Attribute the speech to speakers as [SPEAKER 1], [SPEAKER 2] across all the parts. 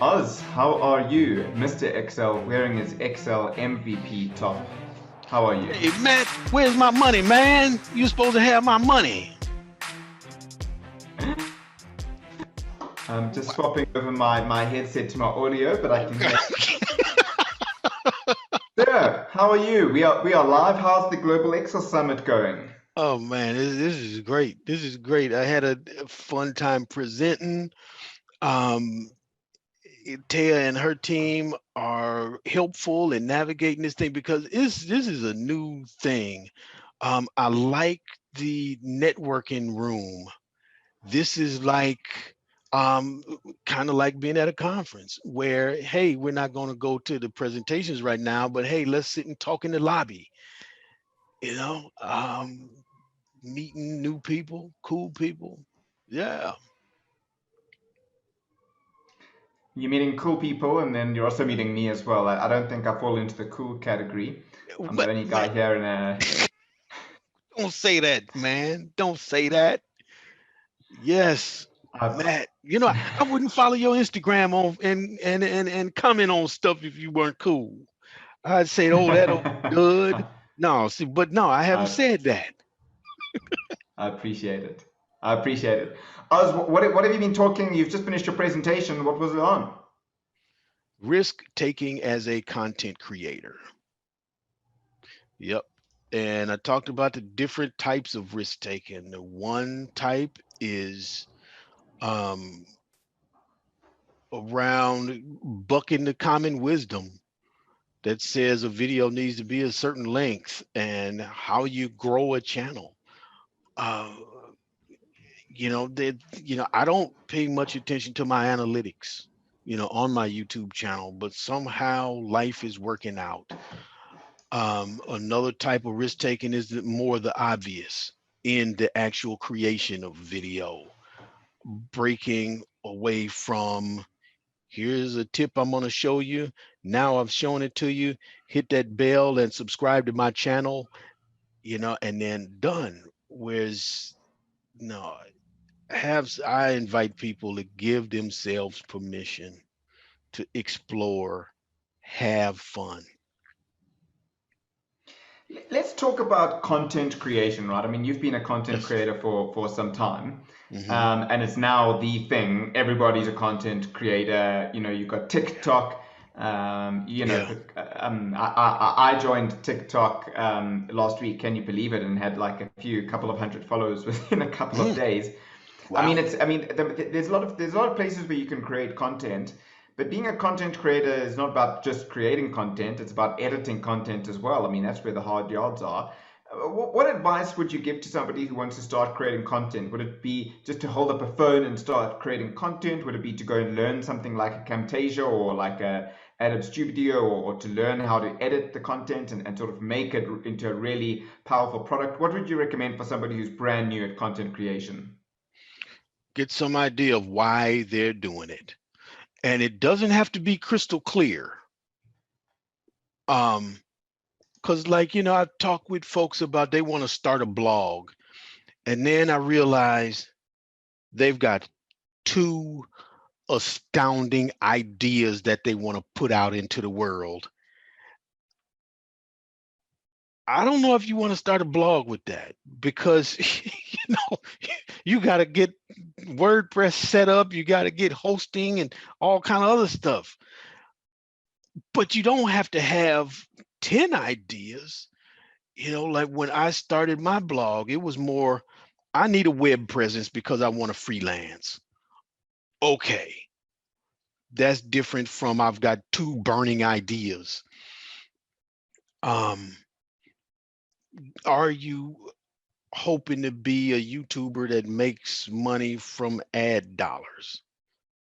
[SPEAKER 1] Oz, how are you? Mr. XL wearing his XL MVP top. How are you?
[SPEAKER 2] Hey Matt, where's my money, man? You supposed to have my money.
[SPEAKER 1] I'm just swapping over my headset to my audio, but I can hear. Sir, how are you? We are live. How's the Global XL Summit going?
[SPEAKER 2] Oh man, this is great. This is great. I had a fun time presenting. Um, Taya and her team are helpful in navigating this thing because this is a new thing. I like the networking room. This is like um kind of like being at a conference where hey, we're not going to go to the presentations right now, but hey, let's sit and talk in the lobby, you know, meeting new people, cool people. Yeah.
[SPEAKER 1] You're meeting cool people, and then you're also meeting me as well. I don't think I fall into the cool category. I'm the
[SPEAKER 2] But
[SPEAKER 1] only
[SPEAKER 2] man,
[SPEAKER 1] guy here in a.
[SPEAKER 2] don't say that, man. Don't say that. Yes.
[SPEAKER 1] I've,
[SPEAKER 2] Matt, I wouldn't follow your Instagram on and comment on stuff if you weren't cool. I'd say, oh, that old dud. No, see, but no, I haven't
[SPEAKER 1] I,
[SPEAKER 2] said that.
[SPEAKER 1] I appreciate it. I appreciate it. Oz, what have you been talking? You've just finished your presentation. What was it on?
[SPEAKER 2] Risk taking as a content creator. Yep. And I talked about the different types of risk taking. The one type is um, around bucking the common wisdom that says a video needs to be a certain length and how you grow a channel. Uh, I don't pay much attention to my analytics, on my YouTube channel, but somehow life is working out. Another type of risk taking is more the obvious in the actual creation of video, breaking away from here's a tip I'm going to show you. Now I've shown it to you. Hit that bell and subscribe to my channel, and then done. Whereas, no, I invite people to give themselves permission to explore, have fun.
[SPEAKER 1] Let's talk about content creation, right? I mean, you've been a content
[SPEAKER 2] Yes.
[SPEAKER 1] creator for some time,
[SPEAKER 2] Hmm.
[SPEAKER 1] and it's now the thing. Everybody's a content creator. You've got TikTok.
[SPEAKER 2] Yeah.
[SPEAKER 1] I joined TikTok last week. Can you believe it? And had like couple of hundred followers within a couple of
[SPEAKER 2] Mm.
[SPEAKER 1] days.
[SPEAKER 2] Wow.
[SPEAKER 1] There's a lot of places where you can create content, but being a content creator is not about just creating content, it's about editing content as well. I mean, that's where the hard yards are. What advice would you give to somebody who wants to start creating content? Would it be just to hold up a phone and start creating content? Would it be to go and learn something like a Camtasia or like a Adobe Studio, or to learn how to edit the content and sort of make it into a really powerful product? What would you recommend for somebody who's brand new at content creation?
[SPEAKER 2] Get some idea of why they're doing it. And it doesn't have to be crystal clear. Um, because I've talked with folks about they want to start a blog. And then I realize they've got two astounding ideas that they want to put out into the world. I don't know if you want to start a blog with that because you got to get WordPress set up, you got to get hosting and all kind of other stuff. But you don't have to have 10 ideas. Like when I started my blog, it was more I need a web presence because I want to freelance. Okay, that's different from I've got two burning ideas. Um, are you hoping to be a YouTuber that makes money from ad dollars?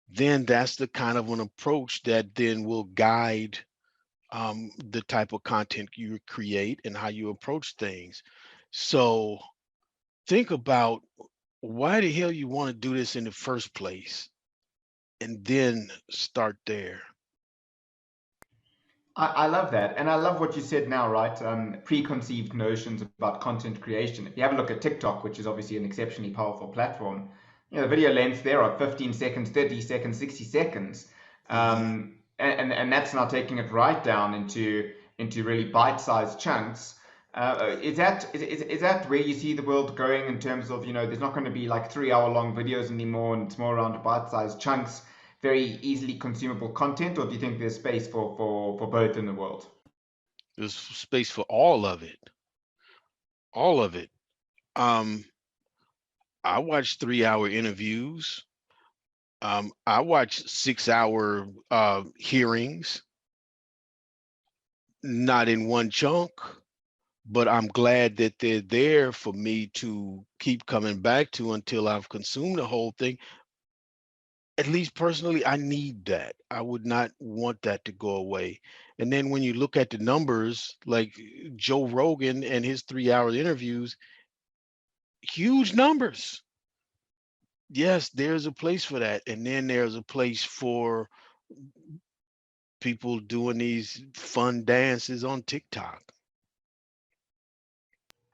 [SPEAKER 2] Then that's the kind of an approach that then will guide the type of content you create and how you approach things. So think about why the hell you want to do this in the first place, and then start there.
[SPEAKER 1] I love that. And I love what you said now, right? Preconceived notions about content creation. If you have a look at TikTok, which is obviously an exceptionally powerful platform, the video lengths there are 15 seconds, 30 seconds, 60 seconds.
[SPEAKER 2] Hmm.
[SPEAKER 1] And that's now taking it right down into really bite-sized chunks. Is that where you see the world going in terms of, there's not going to be like 3 hour long videos anymore, and it's more around bite-sized chunks, very easily consumable content, or do you think there's space for both in the world?
[SPEAKER 2] There's space for all of it, all of it. Um, I watch 3 hour interviews. I watch 6 hour hearings, not in one chunk, but I'm glad that they're there for me to keep coming back to until I've consumed the whole thing. At least personally, I need that. I would not want that to go away. And then when you look at the numbers, like Joe Rogan and his 3 hour interviews, huge numbers. Yes, there's a place for that. And then there's a place for people doing these fun dances on TikTok.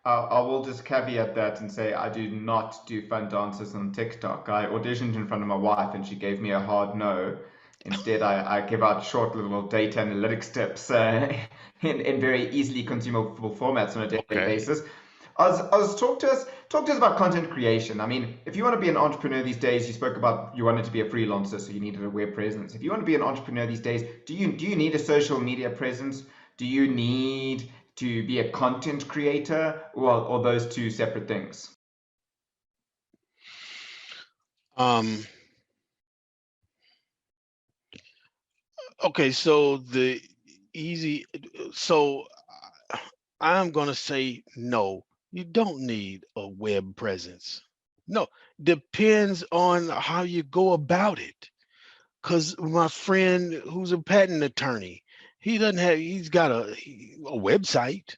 [SPEAKER 1] I will just caveat that and say I do not do fun dances on TikTok. I auditioned in front of my wife and she gave me a hard no. Instead, I give out short little data analytics tips in very easily consumable formats on a daily
[SPEAKER 2] Okay.
[SPEAKER 1] basis. Oz, talk to us about content creation. I mean, if you want to be an entrepreneur these days, you spoke about you wanted to be a freelancer, so you needed a web presence. If you want to be an entrepreneur these days, do you need a social media presence? Do you need to be a content creator, or those two separate things?
[SPEAKER 2] Um, okay, so the easy, so I'm going to say no. You don't need a web presence. No, depends on how you go about it. Because my friend who's a patent attorney, he's got a website,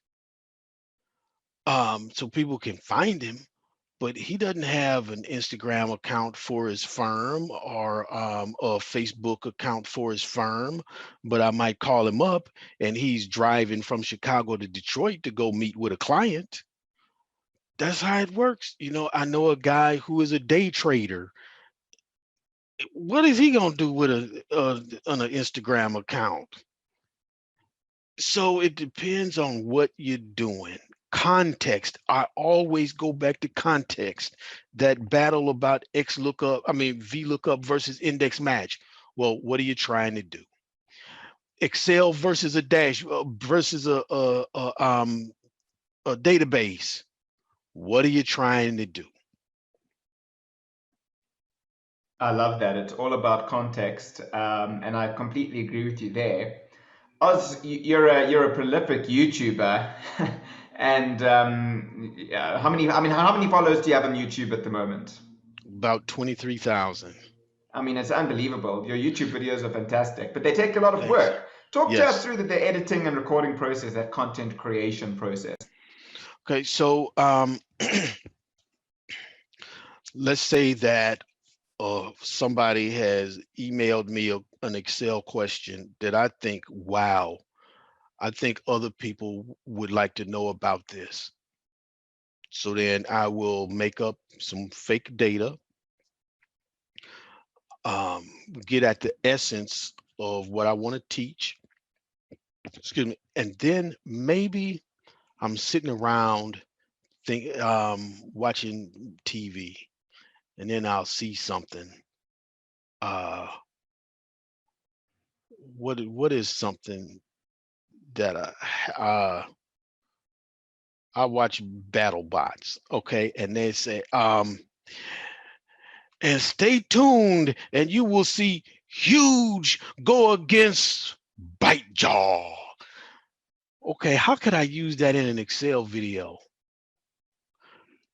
[SPEAKER 2] so people can find him, but he doesn't have an Instagram account for his firm or a Facebook account for his firm. But I might call him up and he's driving from Chicago to Detroit to go meet with a client. That's how it works. I know a guy who is a day trader. What is he gonna do with on an Instagram account? So it depends on what you're doing. Context. I always go back to context. That battle about V lookup versus index match. Well, what are you trying to do? Excel versus a dash versus a database. What are you trying to do?
[SPEAKER 1] I love that. It's all about context, and I completely agree with you there. Oz, you're a prolific YouTuber, and yeah, how many followers do you have on YouTube at the moment?
[SPEAKER 2] About 23,000.
[SPEAKER 1] I mean, it's unbelievable. Your YouTube videos are fantastic, but they take a lot of
[SPEAKER 2] Thanks.
[SPEAKER 1] work. Talk to us
[SPEAKER 2] Yes.
[SPEAKER 1] through the editing and recording process, that content creation process.
[SPEAKER 2] Okay. So let's say that somebody has emailed me an Excel question that I think, wow, I think other people would like to know about this. So then I will make up some fake data, um, get at the essence of what I want to teach, excuse me, and then maybe I'm sitting around watching TV, and then I'll see something. Uh, what is something that I watch battle bots, okay, and they say, and stay tuned, and you will see huge go against bite jaw. Okay, how could I use that in an Excel video?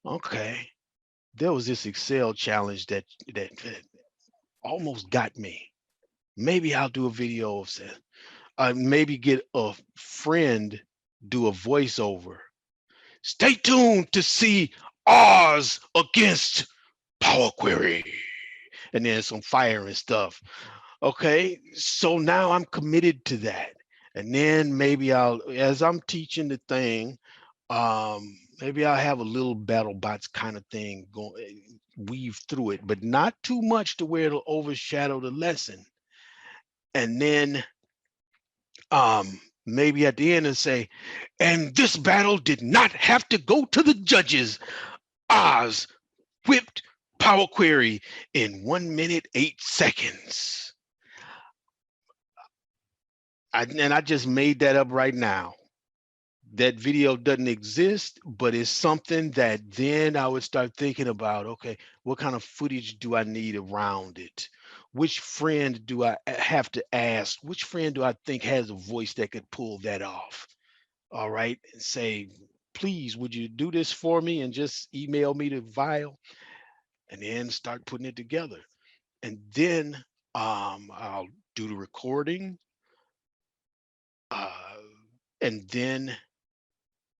[SPEAKER 2] Okay, there was this Excel challenge that almost got me. Maybe I'll do a video of that. Maybe get a friend do a voiceover. Stay tuned to see Oz against Power Query. And then some fire and stuff. Okay, so now I'm committed to that. And then maybe as I'm teaching the thing, maybe I'll have a little battle bots kind of thing weave through it, but not too much to where it'll overshadow the lesson. and then maybe at the end and say, and this battle did not have to go to the judges. Oz whipped Power Query in 1 minute 8 seconds. And I just made that up right now. That video doesn't exist, but it's something that then I would start thinking about, okay, what kind of footage do I need around it? Which friend do I have to ask? Which friend do I think has a voice that could pull that off? All right. And say, please, would you do this for me and just email me the file and then start putting it together. And then I'll do the recording, uh, and then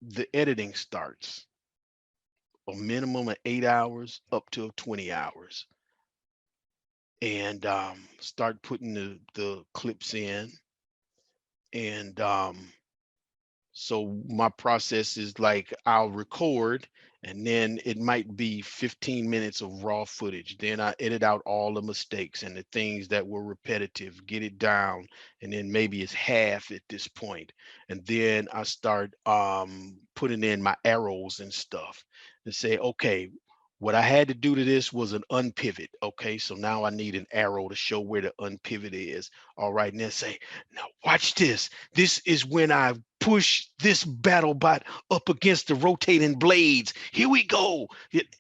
[SPEAKER 2] the editing starts. A minimum of 8 hours up to 20 hours, and start putting the clips in. And so my process is like I'll record and then it might be 15 minutes of raw footage. Then I edit out all the mistakes and the things that were repetitive, get it down, and then maybe it's half at this point. And then I start putting in my arrows and stuff and say, okay, what I had to do to this was an unpivot. Okay, so now I need an arrow to show where the unpivot is. All right, and then say, now watch this. This is when I push this battle bot up against the rotating blades. Here we go.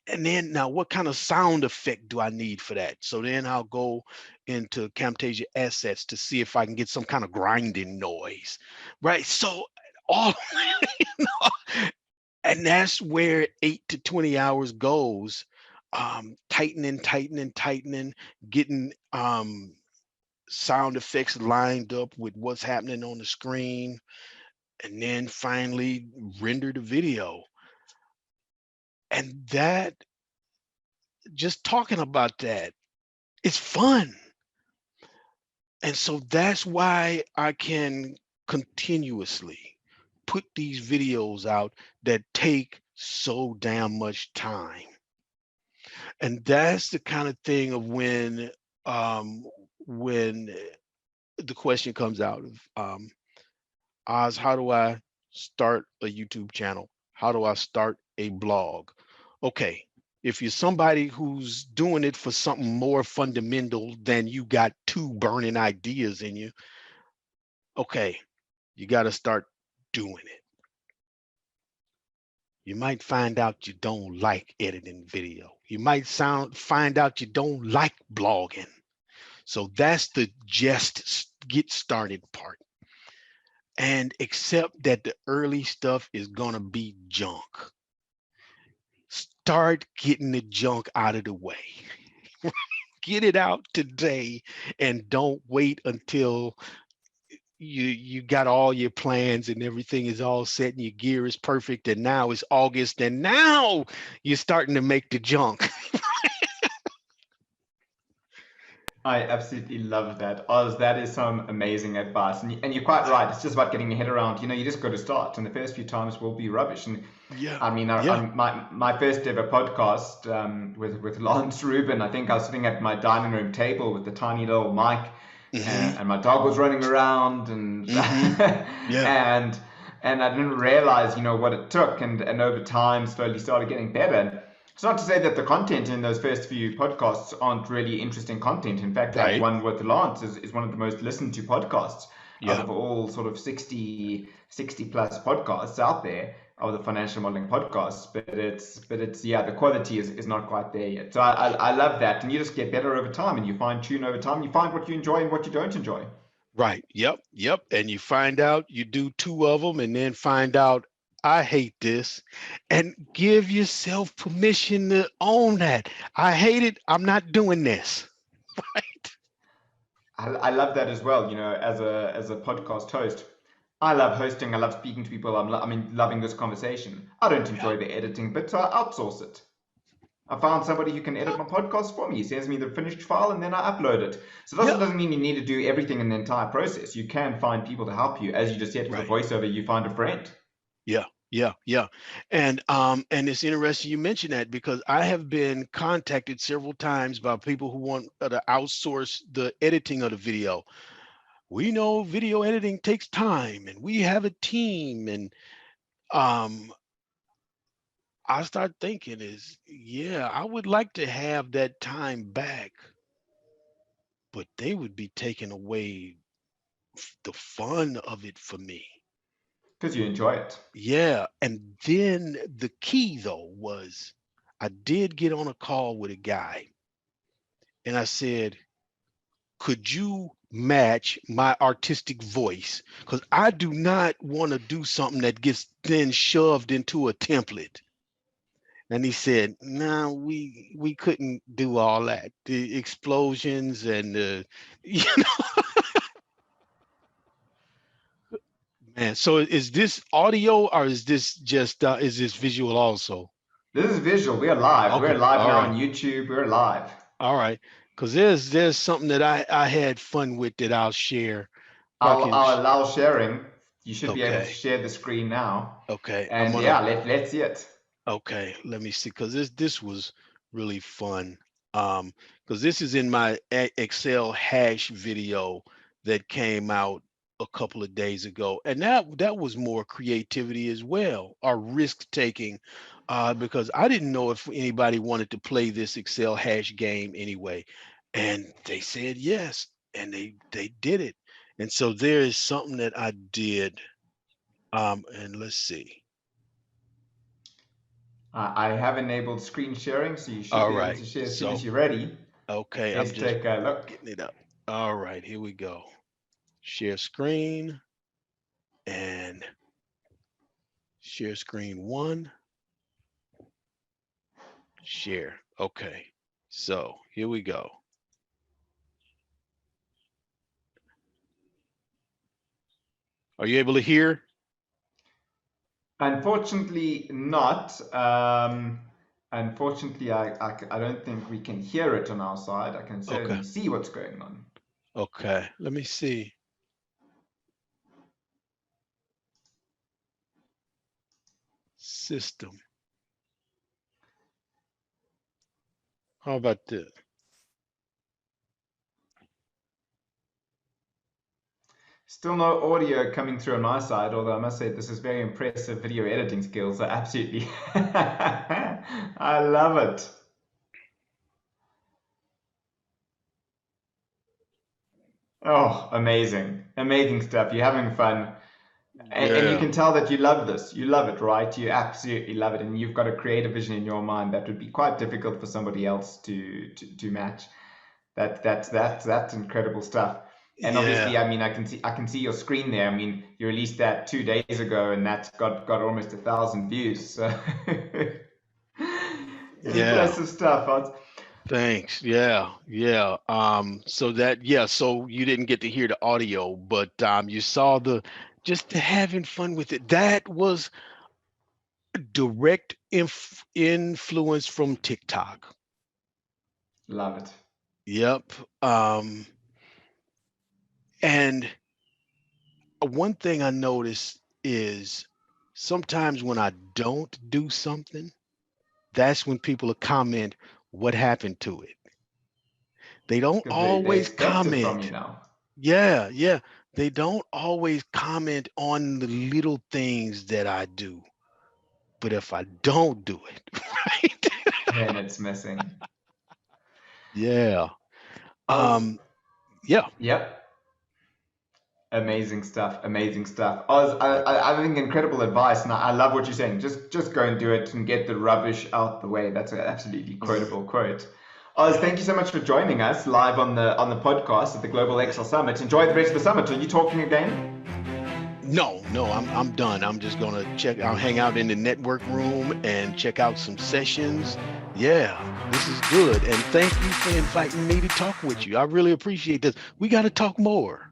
[SPEAKER 2] And then now what kind of sound effect do I need for that? So then I'll go into Camtasia assets to see if I can get some kind of grinding noise, right? So all, you know, and that's where 8 to 20 hours goes, tightening, getting sound effects lined up with what's happening on the screen, and then finally render the video. And that, just talking about that, it's fun. And so that's why I can continuously put these videos out that take so damn much time. And that's the kind of thing of when the question comes out of Oz, how do I start a YouTube channel? How do I start a blog? Okay, if you're somebody who's doing it for something more fundamental than you got two burning ideas in you, okay, you got to start doing it. You might find out you don't like editing video. You might find out you don't like blogging. So that's the just get started part. And accept that the early stuff is gonna be junk. Start getting the junk out of the way. Get it out today and don't wait until you got all your plans and everything is all set and your gear is perfect and now it's August and now you're starting to make the junk.
[SPEAKER 1] I absolutely love that. Oz, that is some amazing advice. And you're quite right. It's just about getting your head around, you just got to start. And the first few times will be rubbish. And
[SPEAKER 2] Yeah,
[SPEAKER 1] I mean,
[SPEAKER 2] yeah.
[SPEAKER 1] my first ever podcast with Lance Rubin, I think I was sitting at my dining room table with the tiny little mic,
[SPEAKER 2] Mm-hmm.
[SPEAKER 1] and my dog was running around, and
[SPEAKER 2] Mm-hmm. Yeah.
[SPEAKER 1] and and I didn't realize, what it took, and over time slowly started getting better. It's not to say that the content in those first few podcasts aren't really interesting content. In fact, that
[SPEAKER 2] Right.
[SPEAKER 1] one with Lance is one of the most listened to podcasts out
[SPEAKER 2] Yeah.
[SPEAKER 1] of all sort of 60 plus podcasts out there of the financial modeling podcasts. But it's yeah, the quality is not quite there yet. So I love that. And you just get better over time and you fine tune over time. You find what you enjoy and what you don't enjoy.
[SPEAKER 2] Right. Yep. Yep. And you find out you do two of them and then find out I hate this and give yourself permission to own that. I hate it. I'm not doing this. Right.
[SPEAKER 1] I love that as well. As a podcast host, I love hosting. I love speaking to people. Loving this conversation. I don't
[SPEAKER 2] Yeah.
[SPEAKER 1] enjoy the editing, but so I outsource it. I found somebody who can edit
[SPEAKER 2] Yeah.
[SPEAKER 1] my podcast for me. He sends me the finished file and then I upload it. So it also
[SPEAKER 2] Yeah.
[SPEAKER 1] doesn't mean you need to do everything in the entire process. You can find people to help you. As you just said with the
[SPEAKER 2] Right.
[SPEAKER 1] voiceover, you find a friend.
[SPEAKER 2] Yeah. Yeah. Yeah. And it's interesting you mentioned that because I have been contacted several times by people who want to outsource the editing of the video. we know video editing takes time and we have a team. And um, I start thinking is, yeah, I would like to have that time back, but they would be taking away the fun of it for me.
[SPEAKER 1] Because you enjoy it.
[SPEAKER 2] Yeah. And then the key though was I did get on a call with a guy and I said, could you match my artistic voice? Because I do not want to do something that gets then shoved into a template. And he said, "No, we couldn't do all that. The explosions and the, you know, man. So is this audio or is this just is this visual also?
[SPEAKER 1] This is visual. We're live. We're
[SPEAKER 2] Okay,
[SPEAKER 1] live
[SPEAKER 2] all
[SPEAKER 1] now
[SPEAKER 2] right,
[SPEAKER 1] on YouTube. We're live.
[SPEAKER 2] all right. Because there's something that I had fun with that I'll share. If I can.
[SPEAKER 1] I'll allow sharing. You should be able to
[SPEAKER 2] Okay,
[SPEAKER 1] share the screen now.
[SPEAKER 2] okay. I'm
[SPEAKER 1] And
[SPEAKER 2] gonna.
[SPEAKER 1] yeah, let's see it.
[SPEAKER 2] Okay, let me see, because this was really fun. Because this is in my Excel hash video that came out a couple of days ago, and that was more creativity as well, or risk taking, because I didn't know if anybody wanted to play this Excel hash game anyway, and they said yes, and they did it, and so there is something that I did, and let's see.
[SPEAKER 1] I have enabled screen sharing, so you should
[SPEAKER 2] All
[SPEAKER 1] be able
[SPEAKER 2] right,
[SPEAKER 1] to share as soon as
[SPEAKER 2] so.
[SPEAKER 1] you're ready.
[SPEAKER 2] Okay, I'm
[SPEAKER 1] Let's
[SPEAKER 2] just
[SPEAKER 1] take a look.
[SPEAKER 2] getting it up. All right, here we go. Share screen and share screen one, share. Okay, so here we go. Are you able to hear?
[SPEAKER 1] Unfortunately, not. Unfortunately, I don't think we can hear it on our side. I can
[SPEAKER 2] Okay,
[SPEAKER 1] certainly see what's going on.
[SPEAKER 2] okay, let me see. System. How about this?
[SPEAKER 1] Still no audio coming through on my side, although I must say this is very impressive video editing skills. I absolutely, I love it. Oh, amazing. Amazing stuff. You're having fun. And you
[SPEAKER 2] Yeah,
[SPEAKER 1] can tell that you love this. You love it, right? You absolutely love it. And you've got a creative vision in your mind that would be quite difficult for somebody else to match. That's incredible stuff. And
[SPEAKER 2] yeah,
[SPEAKER 1] obviously, I mean, I can see your screen there. I mean, you released that 2 days ago, and that's got almost 1,000 views. So
[SPEAKER 2] yeah.
[SPEAKER 1] impressive stuff.
[SPEAKER 2] Thanks. Yeah, yeah. So that, yeah, so you didn't get to hear the audio, but you saw the just the having fun with it. That was direct influence from TikTok.
[SPEAKER 1] Love it.
[SPEAKER 2] Yep. Um, and one thing I notice is sometimes when I don't do something, that's when people comment what happened to it. They don't
[SPEAKER 1] Because they
[SPEAKER 2] always
[SPEAKER 1] expect it from you
[SPEAKER 2] comment.
[SPEAKER 1] now.
[SPEAKER 2] Yeah, yeah. They don't always comment on the little things that I do. But if I don't do it, right?
[SPEAKER 1] Then it's missing.
[SPEAKER 2] Yeah.
[SPEAKER 1] Oz,
[SPEAKER 2] Yeah.
[SPEAKER 1] yep. Amazing stuff. Amazing stuff. Oz,
[SPEAKER 2] Yep.
[SPEAKER 1] I think incredible advice, and I love what you're saying. Just go and do it and get the rubbish out the way. That's an absolutely
[SPEAKER 2] Mhm.
[SPEAKER 1] quotable quote. Oz,
[SPEAKER 2] Yep.
[SPEAKER 1] thank you so much for joining us live on the podcast at the Global Excel Summit. Enjoy the rest of the summit. Are you talking again?
[SPEAKER 2] No, no, I'm done. I'm just gonna check. I'll hang out in the network room and check out some sessions. Yeah, this is good. And thank you for inviting me to talk with you. I really appreciate this. We got to talk more.